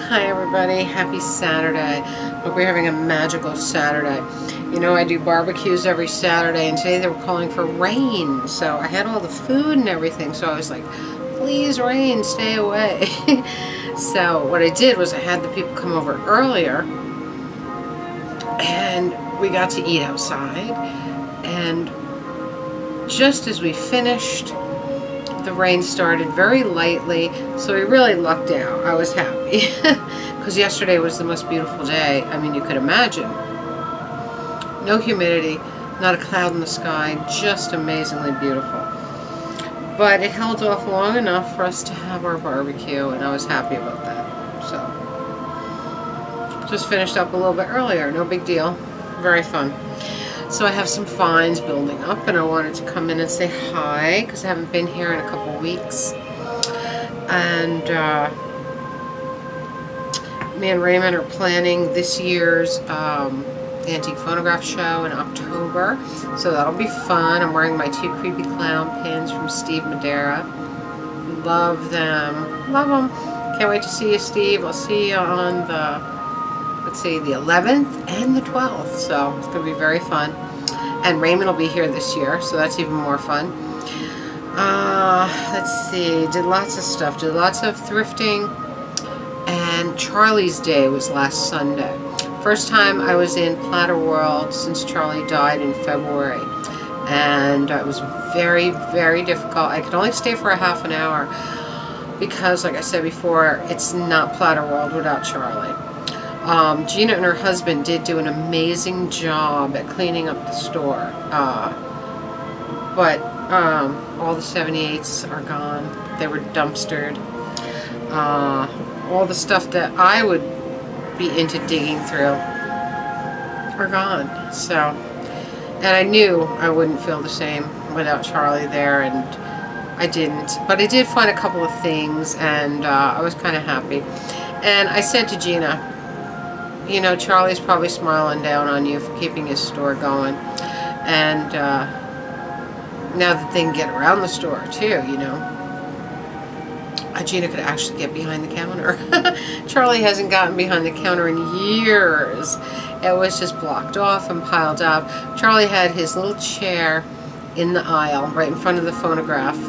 Hi everybody, happy Saturday. Hope we're having a magical Saturday. You know, I do barbecues every Saturday, and today they were calling for rain, so I had all the food and everything, so I was like, please rain, stay away. So what I did was I had the people come over earlier, and we got to eat outside, and just as we finished, the rain started very lightly, so we really lucked out. I was happy because yesterday was the most beautiful day. I mean, you could imagine. No humidity, not a cloud in the sky, just amazingly beautiful. But it held off long enough for us to have our barbecue, and I was happy about that. So, just finished up a little bit earlier, no big deal, very fun. So I have some finds building up, and I wanted to come in and say hi because I haven't been here in a couple weeks. And me and Raymond are planning this year's antique phonograph show in October, so that'll be fun. I'm wearing my 2 creepy clown pins from Steve Madera. Love them. Love them. Can't wait to see you, Steve. I'll see you on the, let's see, the 11th and the 12th, so it's going to be very fun. And Raymond will be here this year, so that's even more fun. Let's see, did lots of stuff, did lots of thrifting, and Charlie's Day was last Sunday. First time I was in Platter World since Charlie died in February, and it was very, very difficult. I could only stay for a half an hour because, like I said before, it's not Platter World without Charlie. Gina and her husband did do an amazing job at cleaning up the store, but all the 78s are gone. They were dumpstered. All the stuff that I would be into digging through are gone. So, and I knew I wouldn't feel the same without Charlie there, and I didn't. But I did find a couple of things, and I was kind of happy. And I said to Gina, you know, Charlie's probably smiling down on you for keeping his store going. And now that they can get around the store too, you know. Gina could actually get behind the counter. Charlie hasn't gotten behind the counter in years. It was just blocked off and piled up. Charlie had his little chair in the aisle right in front of the phonograph,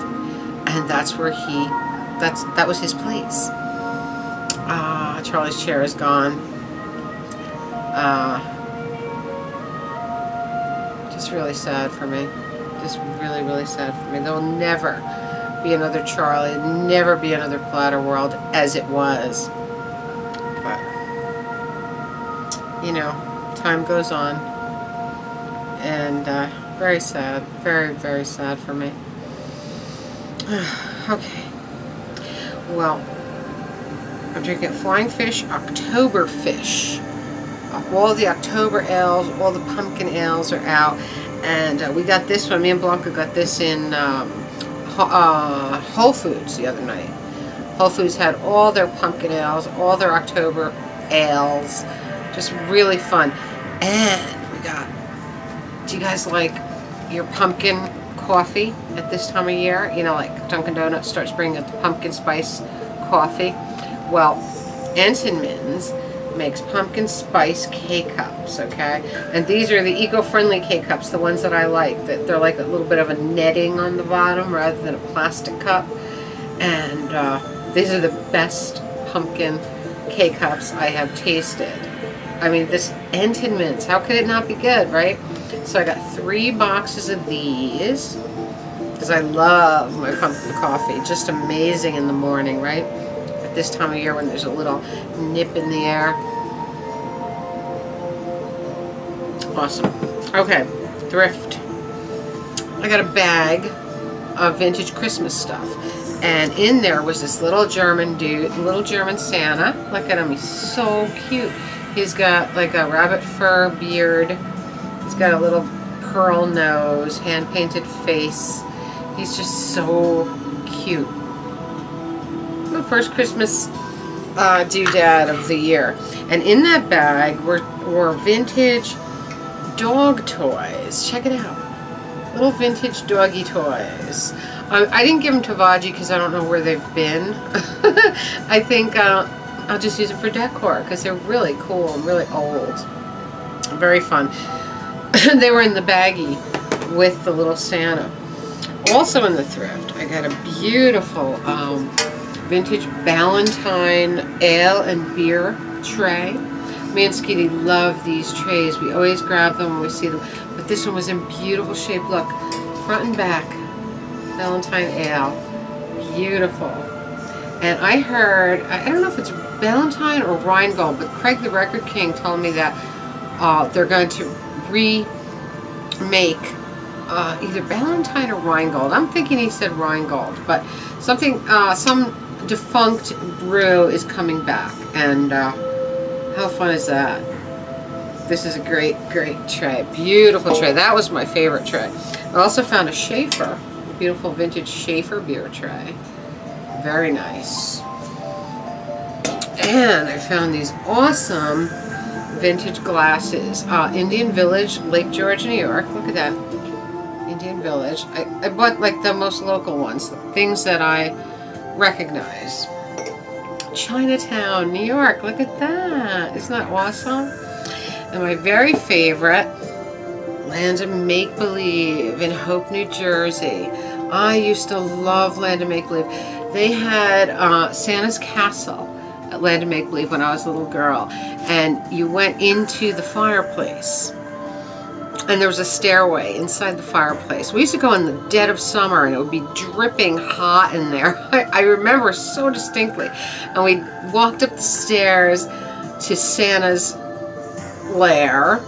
and that's where that was his place. Charlie's chair is gone. Just really sad for me. Just really, really sad for me. There will never be another Charlie, never be another Platter World as it was. But, you know, time goes on. And, very sad. Very, very sad for me. Okay. Well, I'm drinking Flying Fish October Fish. All the October ales, all the pumpkin ales are out, and we got this one. Me and Blanca got this in Whole Foods the other night. Whole Foods had all their pumpkin ales, all their October ales, just really fun. And we got, do you guys like your pumpkin coffee at this time of year? You know, like Dunkin' Donuts starts bringing the pumpkin spice coffee. Well, Entenmann's makes pumpkin spice K-Cups, okay? And these are the eco-friendly K-Cups, the ones that I like. That they're like a little bit of a netting on the bottom rather than a plastic cup. And these are the best pumpkin K-Cups I have tasted. I mean, this Entenmann's, how could it not be good, right? So I got 3 boxes of these because I love my pumpkin coffee. Just amazing in the morning, right? This time of year when there's a little nip in the air. Awesome. Okay, thrift. I got a bag of vintage Christmas stuff, and in there was this little German dude, little German Santa. Look at him, he's so cute. He's got like a rabbit fur beard. He's got a little pearl nose, hand-painted face. He's just so cute. The first Christmas doodad of the year. And in that bag were vintage dog toys. Check it out. Little vintage doggy toys. I didn't give them to Vaji because I don't know where they've been. I think I'll just use them for decor because they're really cool and really old. Very fun. They were in the baggie with the little Santa. Also in the thrift, I got a beautiful vintage Ballantine ale and beer tray. Me and Skeety love these trays. We always grab them when we see them. But this one was in beautiful shape. Look, front and back, Ballantine ale. Beautiful. And I heard, I don't know if it's Ballantine or Rheingold, but Craig the Record King told me that they're going to remake either Ballantine or Rheingold. I'm thinking he said Rheingold, but something, some defunct brew is coming back, and how fun is that? This is a great, great tray. Beautiful tray. That was my favorite tray. I also found a Schaefer, a beautiful vintage Schaefer beer tray. Very nice. And I found these awesome vintage glasses. Indian Village, Lake George, New York. Look at that. Indian Village. I bought like the most local ones, the things that I recognize. Chinatown, New York. Look at that. Isn't that awesome? And my very favorite, Land of Make-Believe in Hope, New Jersey. I used to love Land of Make-Believe. They had Santa's Castle at Land of Make-Believe when I was a little girl. And you went into the fireplace. And there was a stairway inside the fireplace. We used to go in the dead of summer and it would be dripping hot in there. I remember so distinctly. And we walked up the stairs to Santa's lair.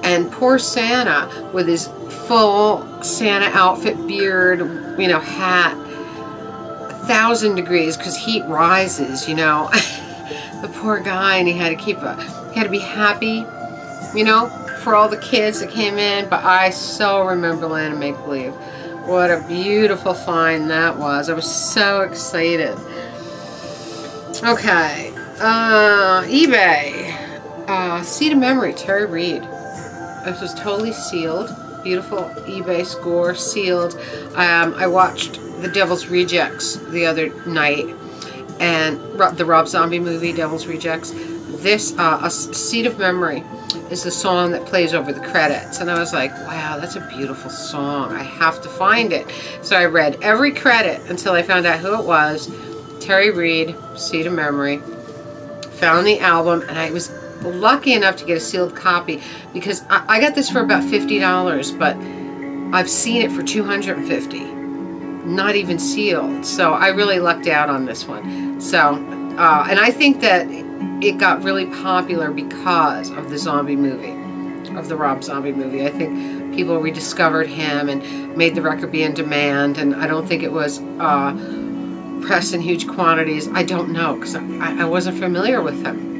And poor Santa with his full Santa outfit, beard, you know, hat, 1,000 degrees because heat rises, you know. The poor guy, and he had to be happy, you know, for all the kids that came in. But I so remember Land of Make-Believe. What a beautiful find that was. I was so excited. Okay, eBay. Seed of Memory, Terry Reid. This was totally sealed. Beautiful eBay score, sealed. I watched The Devil's Rejects the other night, and the Rob Zombie movie, Devil's Rejects. This, A Seed of Memory, is the song that plays over the credits. And I was like, wow, that's a beautiful song. I have to find it. So I read every credit until I found out who it was. Terry Reid, Seed of Memory. Found the album, and I was lucky enough to get a sealed copy because I got this for about $50, but I've seen it for $250, not even sealed. So I really lucked out on this one. So, and I think that it got really popular because of the zombie movie, of the Rob Zombie movie. I think people rediscovered him and made the record be in demand, and I don't think it was pressed in huge quantities. I don't know, because I wasn't familiar with him.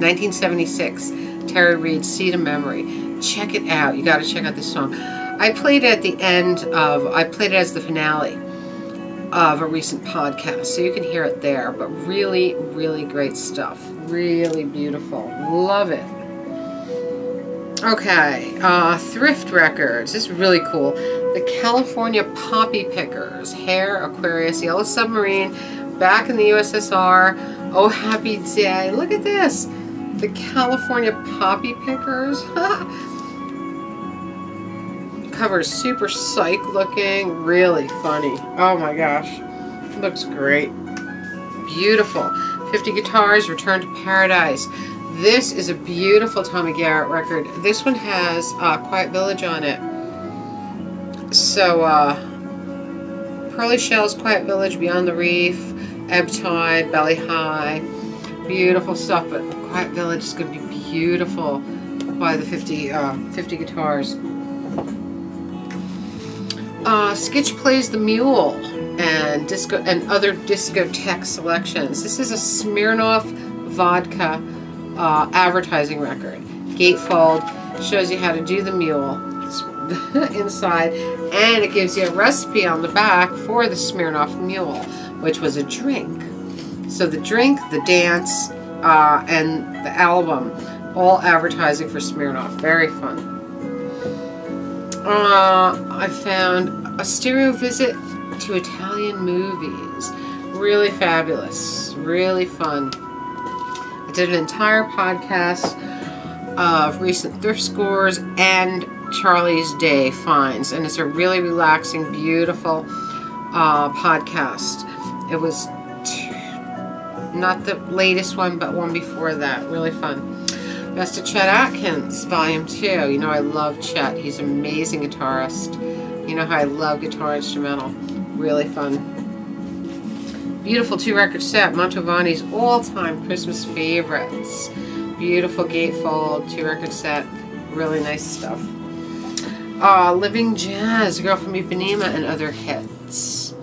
1976, Terry Reid, Seed of Memory. Check it out. You got to check out this song. I played it at the end of, I played it as the finale of a recent podcast, so you can hear it there. But really, really great stuff. Really beautiful. Love it. Okay, thrift records. This is really cool. The California Poppy Pickers, Hair, Aquarius, Yellow Submarine, back in the USSR. Oh, happy day. Look at this. The California Poppy Pickers. Cover is super psych looking. Really funny. Oh my gosh. Looks great. Beautiful. 50 Guitars, Return to Paradise. This is a beautiful Tommy Garrett record. This one has Quiet Village on it. So, Pearly Shells, Quiet Village, Beyond the Reef, Ebb Tide, Belly High. Beautiful stuff, but Quiet Village is going to be beautiful by the 50 Guitars. Skitch Plays the Mule and disco and other discotheque selections. This is a Smirnoff vodka advertising record. Gatefold shows you how to do the mule inside, and it gives you a recipe on the back for the Smirnoff Mule, which was a drink. So the drink, the dance, and the album, all advertising for Smirnoff. Very fun. I found a stereo visit to Italian movies. Really fabulous. Really fun. I did an entire podcast of recent thrift scores and Charlie's Day finds, and it's a really relaxing, beautiful podcast. It was not the latest one, but one before that. Really fun. Best of Chet Atkins, Volume 2. You know I love Chet. He's an amazing guitarist. You know how I love guitar instrumental. Really fun. Beautiful 2-record set. Mantovani's all-time Christmas favorites. Beautiful gatefold 2-record set. Really nice stuff. Living Jazz, Girl from Ipanema and Other Hits.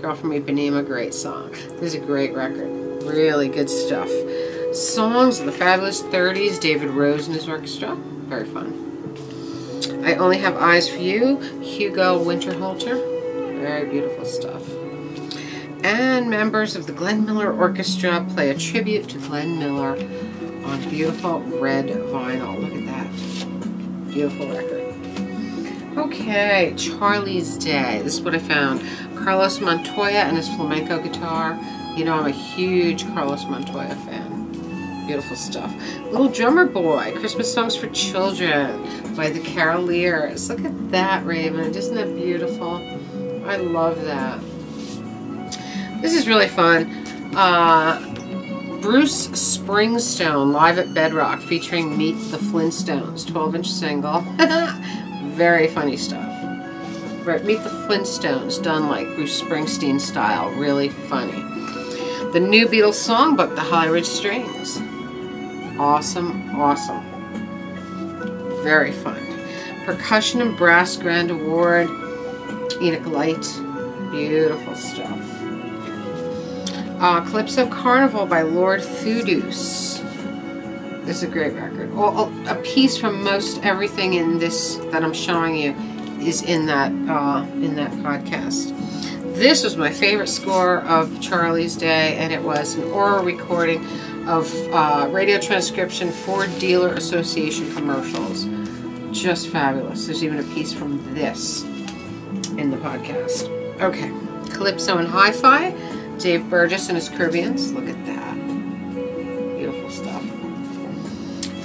Girl from Ipanema, great song. This is a great record. Really good stuff. Songs of the Fabulous 30s, David Rose and his orchestra. Very fun. I Only Have Eyes for You, Hugo Winterhalter. Very beautiful stuff. And members of the Glenn Miller Orchestra play a tribute to Glenn Miller on beautiful red vinyl. Look at that. Beautiful record. Okay, Charlie's Day. This is what I found. Carlos Montoya and his flamenco guitar. You know I'm a huge Carlos Montoya fan. Beautiful stuff. Little Drummer Boy, Christmas Songs for Children by the Caroliers. Look at that, Raven. Isn't that beautiful? I love that. This is really fun. Bruce Springsteen live at Bedrock featuring Meet the Flintstones, 12-inch single. Very funny stuff. Right, Meet the Flintstones done like Bruce Springsteen style. Really funny. The new Beatles songbook, The Holly Ridge Strings. Awesome, awesome. Very fun. Percussion and Brass Grand Award, Enoch Light. Beautiful stuff. Calypso Carnival by Lord Thudus. This is a great record. A piece from most everything in this that I'm showing you is in that podcast. This was my favorite score of Charlie's Day, and it was an oral recording of radio transcription for Dealer Association commercials. Just fabulous. There's even a piece from this in the podcast. Okay, Calypso and Hi-Fi, Dave Burgess and his Caribbeans. Look at that. Beautiful stuff.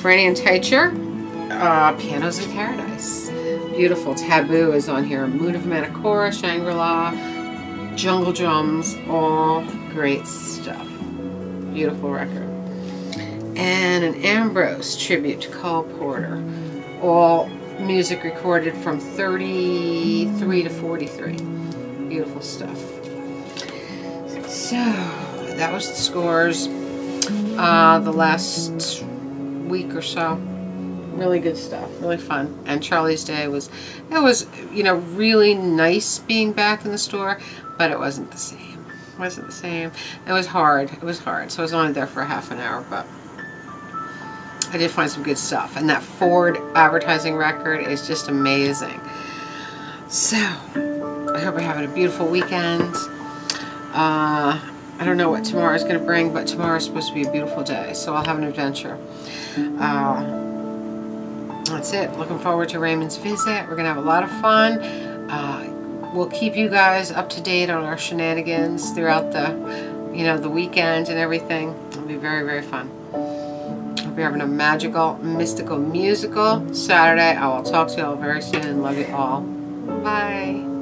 Franny and Teicher, Pianos in Paradise. Beautiful. Taboo is on here. Moon of Manacora, Shangri-La, Jungle Drums, all great stuff. Beautiful record. And an Ambrose tribute to Cole Porter. All music recorded from 33 to 43. Beautiful stuff. So, that was the scores the last week or so. Really good stuff. Really fun. And Charlie's Day was, you know, really nice being back in the store, but it wasn't the same. It wasn't the same. It was hard. It was hard. So I was only there for a half an hour, but I did find some good stuff. And that Ford advertising record is just amazing. So, I hope you're having a beautiful weekend. I don't know what tomorrow is going to bring, but tomorrow is supposed to be a beautiful day, so I'll have an adventure. That's it. Looking forward to Raymond's visit. We're going to have a lot of fun. We'll keep you guys up to date on our shenanigans throughout the, you know, the weekend and everything. It'll be very, very fun. Hope you're having a magical, mystical, musical Saturday. I will talk to you all very soon. Love you all. Bye.